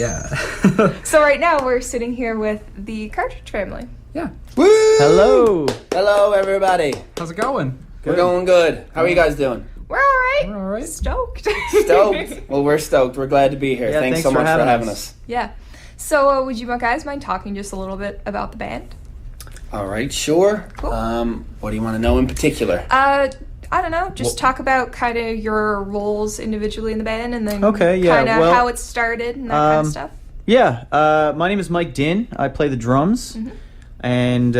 Yeah. So right now we're sitting here with the Cartridge family. Yeah. Woo! Hello. Hello, everybody. How's it going? We're going good. How are you guys doing? We're all right. We're all right. Stoked. Stoked. Well, we're stoked. We're glad to be here. Yeah, thanks so much for having us. Yeah. So would you guys mind talking just a little bit about the band? All right, sure. Cool. What do you want to know in particular? I don't know. Just talk about kind of your roles individually in the band, and then Okay, yeah, kind of well, how it started and that kind of stuff. Yeah. My name is Mike Din. I play the drums. Mm-hmm. And,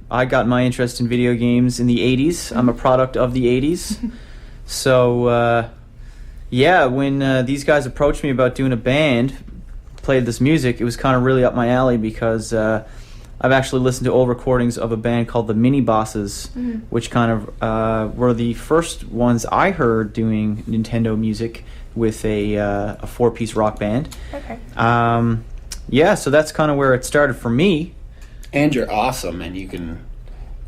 I got my interest in video games in the 80s. I'm a product of the 80s. So, when these guys approached me about doing a band, played this music, it was kind of really up my alley because I've actually listened to old recordings of a band called the Mini Bosses, which kind of were the first ones I heard doing Nintendo music with a four-piece rock band. Okay. So that's kind of where it started for me. And you're awesome, and you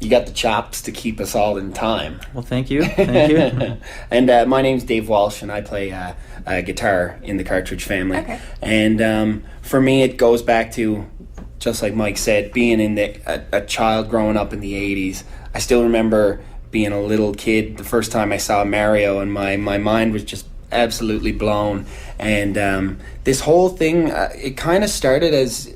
got the chops to keep us all in time. Well, thank you. Thank you. And my name's Dave Walsh, and I play guitar in the Cartridge family. Okay. And for me, it goes back to, just like Mike said, being a child growing up in the 80s. I still remember being a little kid the first time I saw Mario, and my mind was just absolutely blown. And this whole thing, it kind of started as,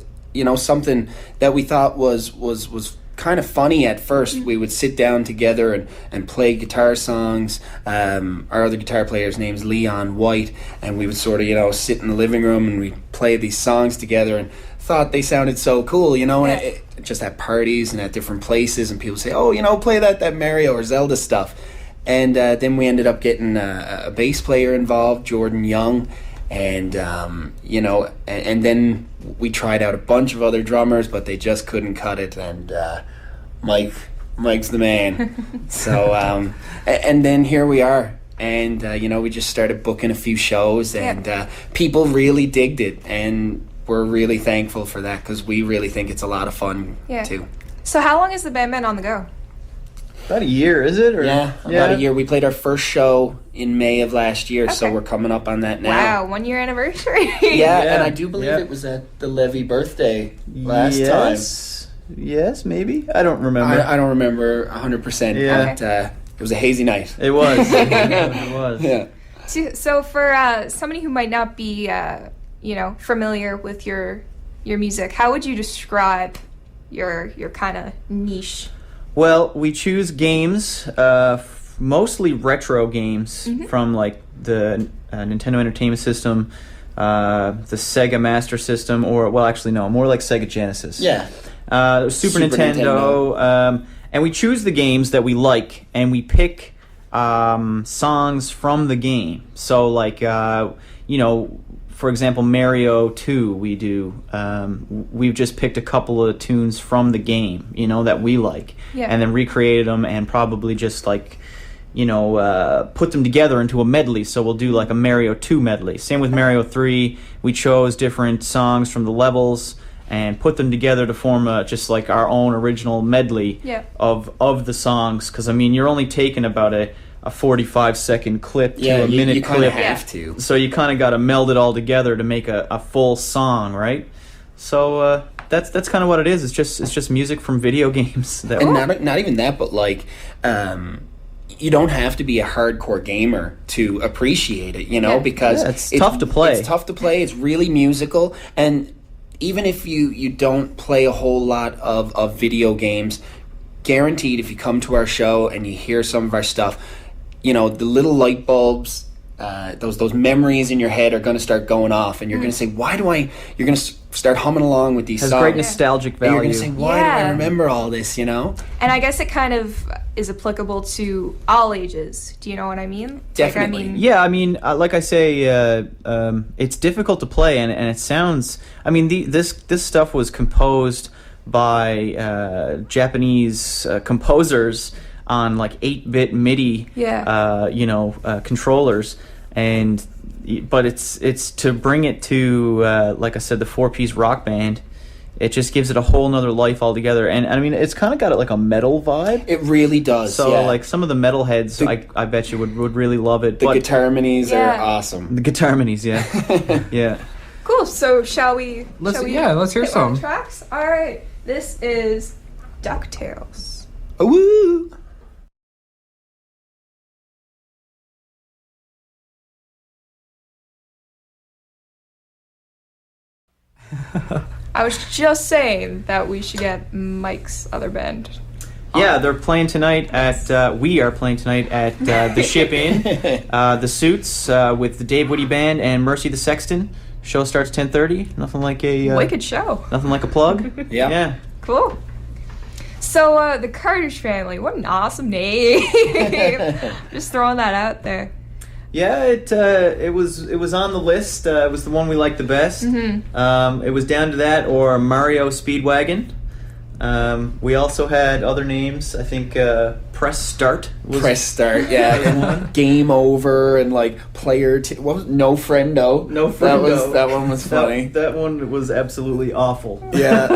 something that we thought was kind of funny at first. We would sit down together and play guitar songs. Our other guitar player's name's Leon White, and we would sort of, sit in the living room and we'd play these songs together and thought they sounded so cool, and just at parties and at different places, and people say, oh, play that Mario or Zelda stuff. And then we ended up getting a bass player involved, Jordan Young, and and then we tried out a bunch of other drummers, but they just couldn't cut it, and Mike's the man. So and then here we are, and we just started booking a few shows, and people really digged it, and we're really thankful for that because we really think it's a lot of fun too. So how long has the band been on the go? About a year, is it? About a year. We played our first show in May of last year, so we're coming up on that now. Wow, 1 year anniversary. And I do believe it was at the Levy birthday last time. Yes, maybe. I don't remember. I don't remember 100%, but it was a hazy night. It was. It was. Yeah. So for somebody who might not be, familiar with your music, how would you describe your kind of niche? Well, we choose games, mostly retro games from like the Nintendo Entertainment System, the Sega Master System, or more like Sega Genesis. Yeah. Super Nintendo. And we choose the games that we like, and we pick songs from the game. So like, for example, Mario 2, we've just picked a couple of tunes from the game, that we like, and then recreated them and probably just like, put them together into a medley. So we'll do like a Mario 2 medley. Same with Mario 3, we chose different songs from the levels and put them together to form just like our own original medley of the songs. Because, you're only taking about a 45-second clip to a minute you clip. You kind of have to. So you kind of got to meld it all together to make a full song, right? So that's kind of what it is. It's just music from video games. Not even that, but like you don't have to be a hardcore gamer to appreciate it, because it's tough to play. It's tough to play. It's really musical, and even if you don't play a whole lot of video games, guaranteed if you come to our show and you hear some of our stuff, the little light bulbs, those memories in your head are going to start going off, and you're going to say, you're going to start humming along with these songs. It has great nostalgic value. And you're going to say, why do I remember all this, And I guess it kind of is applicable to all ages. Do you know what I mean? Definitely. Like I say, it's difficult to play, and it sounds, this stuff was composed by Japanese composers on like 8-bit MIDI, controllers, but it's to bring it to like I said, the four-piece rock band. It just gives it a whole nother life altogether, and it's kind of got like a metal vibe. It really does. So like some of the metal heads, I bet you would really love it. The guitar minis are awesome. The guitar minis, yeah. Cool. So shall we? Let's hear hit one of the some. tracks. All right. This is DuckTales. Woo! I was just saying that we should get Mike's other band. Yeah, they're playing tonight at. We are playing tonight at the Ship Inn, the Suits with the Dave Woody Band and Mercy the Sexton. Show starts 10:30. Nothing like a Wicked show. Nothing like a plug. Yeah. Cool. So the Cartridge family. What an awesome name. Just throwing that out there. Yeah, it was on the list. It was the one we liked the best. Mm-hmm. It was down to that or Mario Speedwagon. We also had other names. I think Press Start. Press Start, yeah. And Game Over and like Player. What was No Friendo? No Friendo. That one was funny. That one was absolutely awful. Yeah.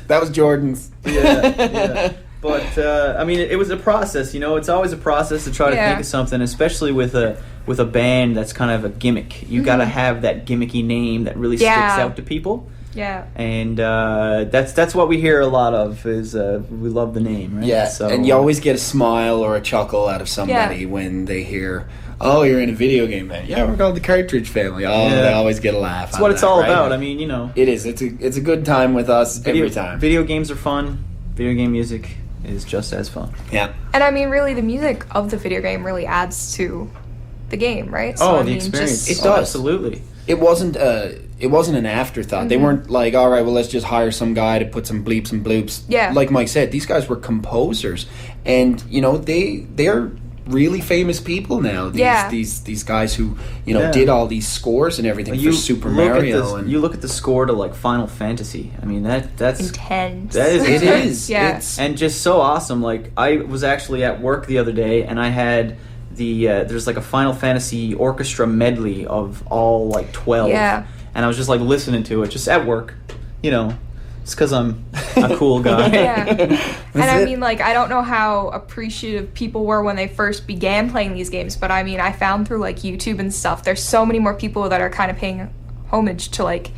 That was Jordan's. Yeah. But I mean, it was a process. It's always a process to try to think of something, especially with a band that's kind of a gimmick. You got to have that gimmicky name that really sticks out to people. Yeah. And that's what we hear a lot of is we love the name, right? Yeah. So, and you always get a smile or a chuckle out of somebody when they hear, "Oh, you're in a video game band." Yeah, we're called the Cartridge family. Oh, they always get a laugh. That's what it's all right? about. I mean, it is. It's a good time with us every time. Video games are fun. Video game music is just as fun. Yeah. And I mean, really, the music of the video game really adds to the game, right? So, the experience. It does. Absolutely. It wasn't an afterthought. They weren't like, all right, well, let's just hire some guy to put some bleeps and bloops. Yeah. Like Mike said, these guys were composers, and they are really famous people now. These guys who did all these scores and everything for Super Mario. You look at the score to like Final Fantasy. I mean that's intense. That is it intense. is. Yeah. And just so awesome. Like I was actually at work the other day and I had there's like a Final Fantasy orchestra medley of all like 12. Yeah. And I was just like listening to it just at work. It's because I'm a cool guy. Yeah. And I mean, like, I don't know how appreciative people were when they first began playing these games, but I mean, I found through, like, YouTube and stuff, there's so many more people that are kind of paying homage to, like,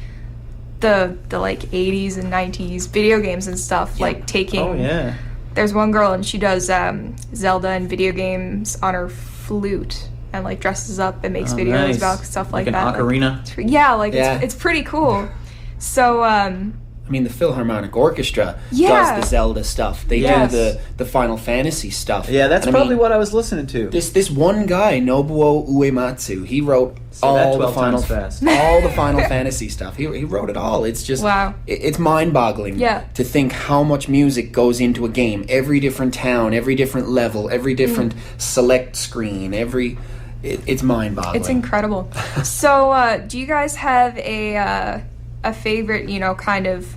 the like, 80s and 90s video games and stuff, like, taking... Oh, yeah. There's one girl, and she does Zelda and video games on her flute and, like, dresses up and makes videos about stuff like an that. ocarina. It's pretty cool. So, I mean, the Philharmonic Orchestra does the Zelda stuff. They do the Final Fantasy stuff. Yeah, that's probably what I was listening to. This one guy, Nobuo Uematsu, he wrote all the Final Fantasy stuff. He wrote it all. It's just it's mind-boggling to think how much music goes into a game. Every different town, every different level, every different select screen, it's mind-boggling. It's incredible. So, do you guys have a favorite, kind of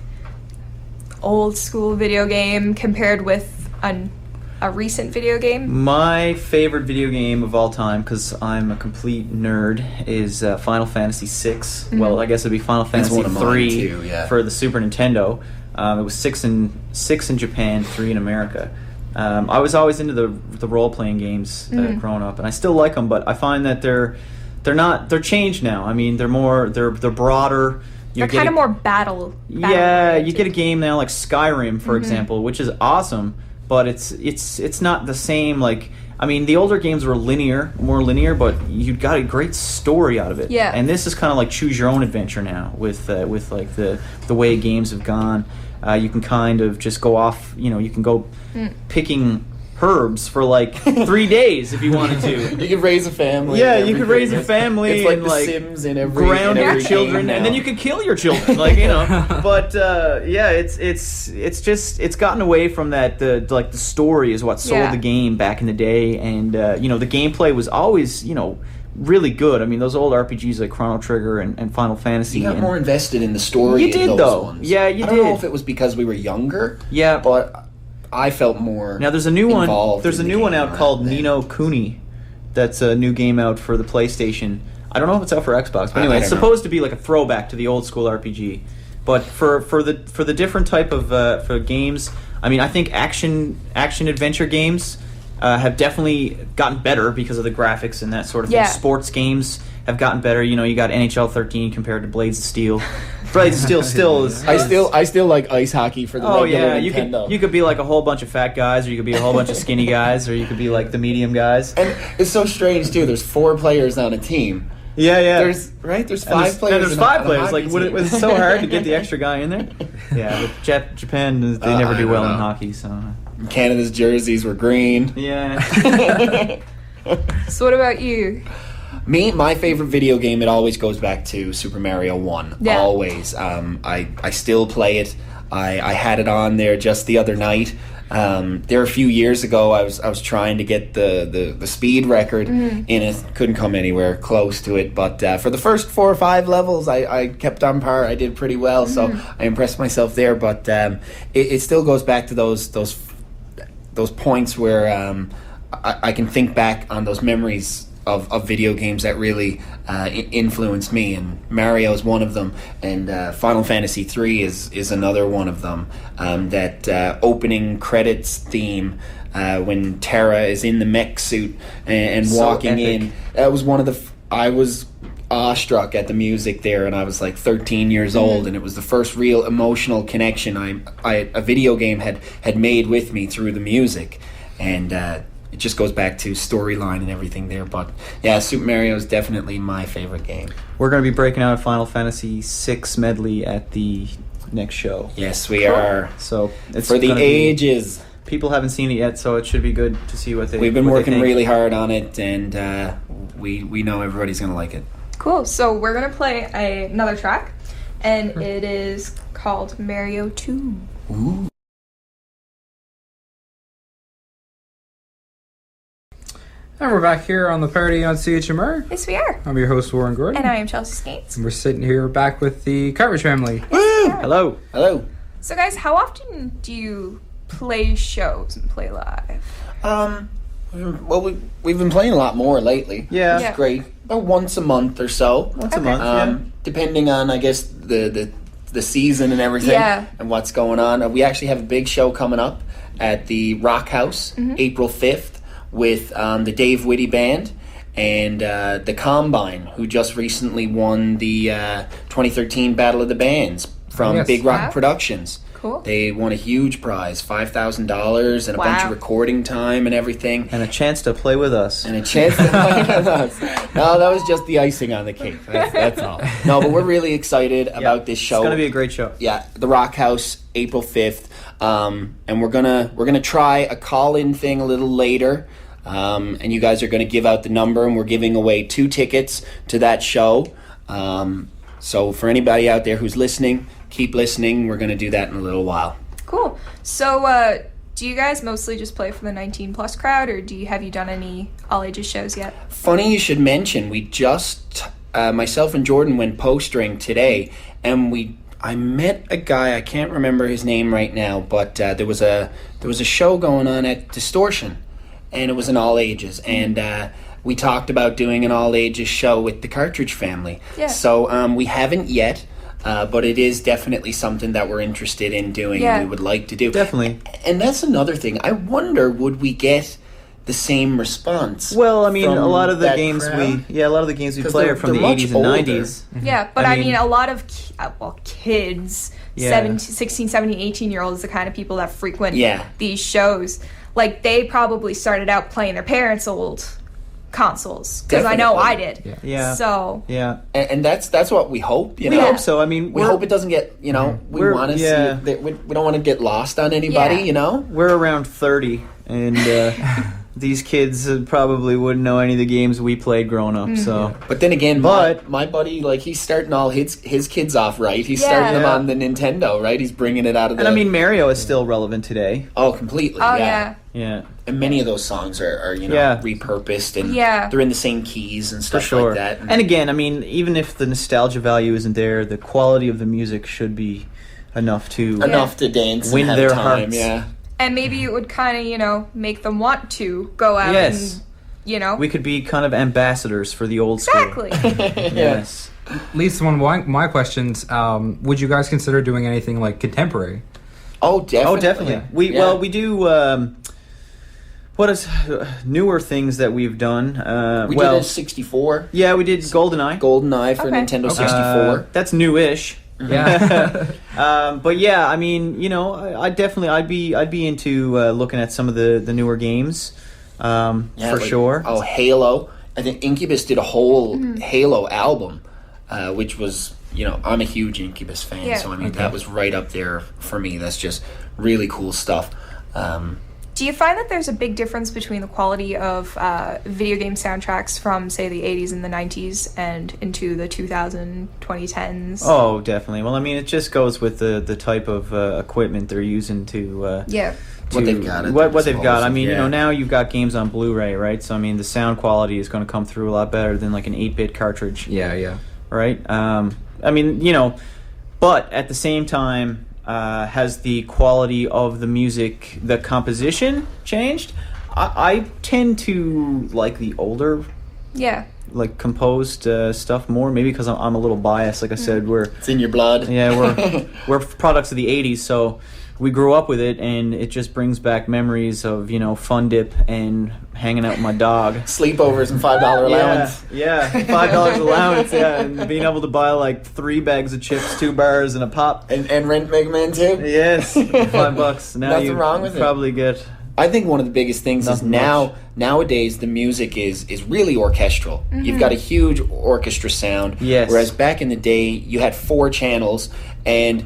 old school video game compared with a recent video game? My favorite video game of all time, because I'm a complete nerd, is Final Fantasy VI. Mm-hmm. Well, I guess it'd be Final Fantasy III for the Super Nintendo. It was six in Japan, 3 in America. I was always into the role-playing games growing up, and I still like them, but I find that they're changed now. I mean, they're broader. They're kind of more battle. Yeah, you get a game now like Skyrim, for example, which is awesome, but it's not the same. Like, I mean, the older games were more linear, but you got a great story out of it. Yeah. And this is kind of like choose your own adventure now with like the way games have gone. You can kind of just go off. You can go picking herbs for like 3 days if you wanted to. You could raise a family. Yeah, you could raise a family. It's like and The like Sims in every ground your game children, now. and then you could kill your children. But it's gotten away from that. The story is what sold the game back in the day, and the gameplay was always really good. I mean, those old RPGs like Chrono Trigger and Final Fantasy. You got more invested in the story. You did, in those though. Ones. Yeah, you did. I don't know if it was because we were younger. Yeah, but I felt more. Now there's a new one. There's a in the new one game out called then. Ni no Kuni. That's a new game out for the PlayStation. I don't know if it's out for Xbox, but anyway, it's supposed to be like a throwback to the old school RPG. But for the different type of for games, I mean, I think action adventure games have definitely gotten better because of the graphics and that sort of thing. Sports games have gotten better. You know, you got NHL 13 compared to Blades of Steel. Blades of Steel still is. I still like ice hockey for the regular Nintendo. You could be like a whole bunch of fat guys, or you could be a whole bunch of skinny guys, or you could be like the medium guys. And it's so strange too. There's 4 players on a team. Yeah. There's 5 players. And there's 5 players. Like, it was so hard to get the extra guy in there. Yeah, but Japan, they never do well in hockey. So Canada's jerseys were green. Yeah. So what about you? My favorite video game, it always goes back to Super Mario 1. Yeah. Always. I still play it. I had it on there just the other night. There a few years ago, I was trying to get the speed record in it. Couldn't come anywhere close to it. But for the first 4 or 5 levels, I kept on par. I did pretty well, so I impressed myself there. But it still goes back to those points where I can think back on those memories of video games that really influenced me, and Mario is one of them, and Final Fantasy 3 is another one of them. That opening credits theme when Terra is in the mech suit and So walking epic. in, that was one of the I was awestruck at the music there, and I was like 13 years old, and it was the first real emotional connection a video game had made with me through the music, and it just goes back to storyline and everything there. But yeah, Super Mario is definitely my favorite game. We're going to be breaking out a Final Fantasy VI medley at the next show. Yes, we are. So it's For the gonna be- ages. People haven't seen it yet, so it should be good to see what they. We've been what they working think. really hard on it, and we know everybody's going to like it. Cool. So we're gonna play another track, and it is called Mario 2. Ooh. And we're back here on the party on CHMR. Yes, we are. I'm your host, Warren Gordon. And I am Chelsea Skates. And we're sitting here back with the Cartridge family. Woo! Hello. Hello. So, guys, how often do you play shows and play live? Well, we've been playing a lot more lately. Yeah. Yeah. It's great. About once a month or so. Once a Okay. month. Depending on, I guess, the season and everything, Yeah. and what's going on. We actually have a big show coming up at the Rock House, April 5th, with the Dave Whitty Band and the Combine, who just recently won the 2013 Battle of the Bands from Yes. Big Rock Wow. Productions. Cool. They won a huge prize, $5,000, and a bunch Wow. of recording time and everything. And a chance to play with us. And a chance to play with us. No, that was just the icing on the cake. That's all. No, but we're really excited about this show. It's going to be a great show. Yeah, the Rock House, April 5th. And we're gonna try a call-in thing a little later. And you guys are gonna give out the number, and we're giving away 2 tickets to that show. So for anybody out there who's listening, keep listening. We're gonna do that in a little while. Cool. So, do you guys mostly just play for the 19-plus crowd, or have you done any all-ages shows yet? Funny you should mention, we just myself and Jordan went postering today, and I met a guy, I can't remember his name right now, but there was a show going on at Distortion, and it was an all ages, and we talked about doing an all ages show with the Cartridge family. Yeah. So we haven't yet, but it is definitely something that we're interested in doing. Yeah. And we would like to do. Definitely. And that's another thing. I wonder, would we get the same response? Well, I mean, from a lot of the that games crowd? we Because play they're- are from the they're much 80s and older. 90s. Yeah, but I I mean, mean- a lot of kids, Yeah. 16, 17, 18-year-olds, the kind of people that frequent Yeah. these shows, like, they probably started out playing their parents' old consoles. Because I know I did. Definitely. Yeah. So, Yeah. And that's what we hope. You We know? hope so. I mean, We hope it doesn't get, we We're- want to yeah. see it. We don't want to get lost on anybody, Yeah. we're around 30, and these kids probably wouldn't know any of the games we played growing up. So But then again, But- my buddy, like, he's starting all his kids off right. He's Yeah. starting them Yeah. on the Nintendo, right? He's bringing it out of the... and I mean, Mario is still relevant today. Oh, completely, oh, yeah. yeah. Yeah. And many of those songs are Yeah. repurposed, and Yeah. they're in the same keys and For stuff sure. like that. And again, I mean, even if the nostalgia value isn't there, the quality of the music should be enough to enough to dance Win and have their time, hearts. yeah. And maybe it would kind of, make them want to go out Yes. and, we could be kind of ambassadors for the old Exactly. school. Yes. Leads to one of my questions. Would you guys consider doing anything like contemporary? Oh, definitely. Oh, definitely. Yeah. We do. What is newer things that we've done? We did a 64. Yeah, we did GoldenEye. GoldenEye for Nintendo 64. That's newish. Yeah. But yeah, I mean, you know, I'd be into looking at some of the newer games, for sure. Oh, Halo! I think Incubus did a whole Halo album, which was, you know, I'm a huge Incubus fan, so I mean that was right up there for me. That's just really cool stuff. Do you find that there's a big difference between the quality of video game soundtracks from, say, the 80s and the 90s and into the 2010s? Oh, definitely. Well, I mean, it just goes with the type of equipment they're using to what they've got. What they've got. I mean, you know, now you've got games on Blu-ray, right? So, I mean, the sound quality is going to come through a lot better than like an 8-bit cartridge. Yeah. Right? I mean, you know, but at the same time, has the quality of the music, the composition changed? I tend to like the older, like composed stuff more. Maybe because I'm a little biased. Like I said, it's in your blood. Yeah, we're products of the '80s, so we grew up with it, and it just brings back memories of, you know, Fun Dip and hanging out with my dog. Sleepovers and $5 allowance. Yeah, $5 allowance, and being able to buy like 3 bags of chips, 2 bars, and a pop. And rent Mega Man 2? Yes, $5. Now Nothing wrong with it. Probably get... I think one of the biggest things is nowadays the music is really orchestral. You've got a huge orchestra sound. Yes. Whereas back in the day, you had 4 channels, and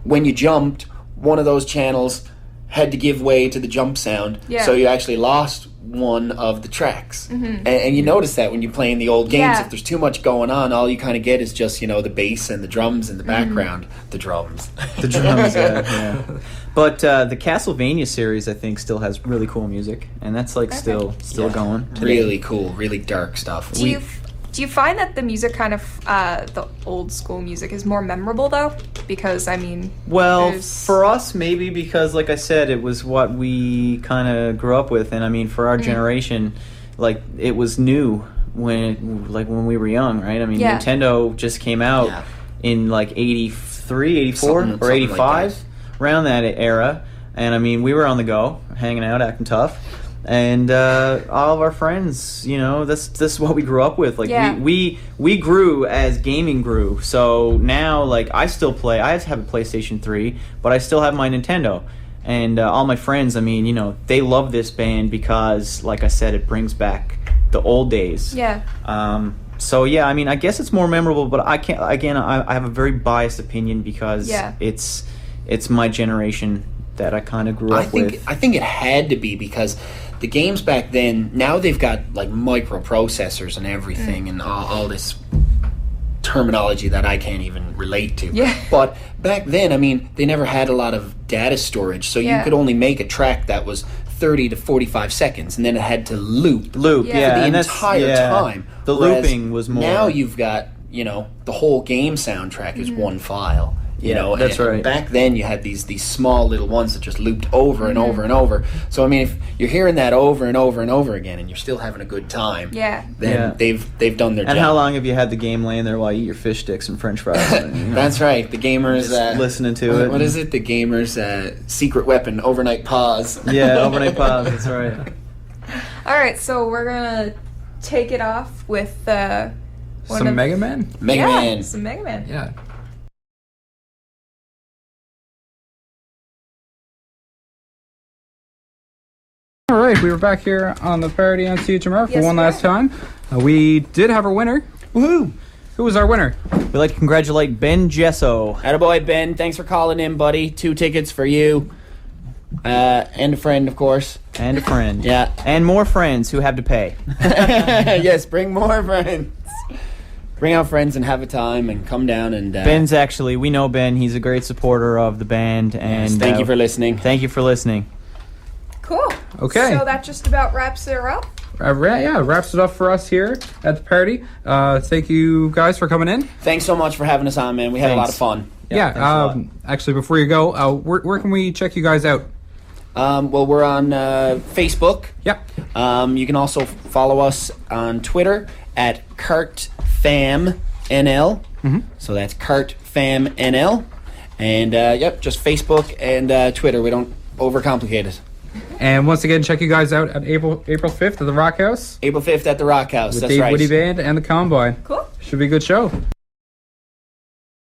when you jumped, one of those channels had to give way to the jump sound, so you actually lost one of the tracks. And you notice that when you're playing the old games, if there's too much going on, all you kind of get is just, you know, the bass and the drums in the background. The drums. The drums, yeah. But the Castlevania series, I think, still has really cool music, and that's like still going today. Really cool, really dark stuff. Do you find that the music kind of, the old school music is more memorable, though? Because, I mean... Well, for us, maybe, because, like I said, it was what we kind of grew up with. And, I mean, for our generation, like, it was new when we were young, right? I mean, Nintendo just came out in, like, 83, 84, or 85, like around that era. And, I mean, we were on the go, hanging out, acting tough. And all of our friends, you know, this is what we grew up with. Like we grew as gaming grew. So now, like, I still play. I have a PlayStation 3, but I still have my Nintendo. And all my friends, I mean, you know, they love this band because, like I said, it brings back the old days. Yeah. So yeah, I mean, I guess it's more memorable, but I can't. Again, I have a very biased opinion because it's my generation that I kind of grew up with. I think it had to be because the games back then, now they've got like microprocessors and everything and all this terminology that I can't even relate to. Yeah. But back then, I mean, they never had a lot of data storage, so you could only make a track that was 30 to 45 seconds, and then it had to loop for the entire time. The looping was more. Now you've got, you know, the whole game soundtrack is one file. You know, that's right. Back then, you had these small little ones that just looped over and over and over. So, I mean, if you're hearing that over and over and over again, and you're still having a good time, then they've done their job. And how long have you had the game laying there while you eat your fish sticks and French fries? That's right. The gamers listening to it. What is it? The gamers' secret weapon: overnight pause. Yeah, overnight pause. That's right. All right, so we're gonna take it off with some Mega Man. Mega Man. Some Mega Man. Yeah. All right, we were back here on the parody on CHMR for one last time. We did have our winner. Woohoo! Who was our winner? We'd like to congratulate Ben Gesso. Attaboy, Ben. Thanks for calling in, buddy. 2 tickets for you. And a friend, of course. And a friend. Yeah. And more friends who have to pay. Yes, bring more friends. Bring out friends and have a time and come down and... Ben's actually, we know Ben. He's a great supporter of the band. And yes, thank you for listening. Thank you for listening. Cool. Okay. So that just about wraps it up. Wraps it up for us here at the party. Thank you guys for coming in. Thanks so much for having us on, man. We had a lot of fun. Actually, before you go, where can we check you guys out? Well, we're on Facebook. Yep. You can also follow us on Twitter at CartFamNL. So that's CartFamNL. And, just Facebook and Twitter. We don't overcomplicate it. And once again, check you guys out at April 5th at the Rock House. April 5th at the Rock House. With That's Dave right. Woody Band and the Combine. Cool. Should be a good show.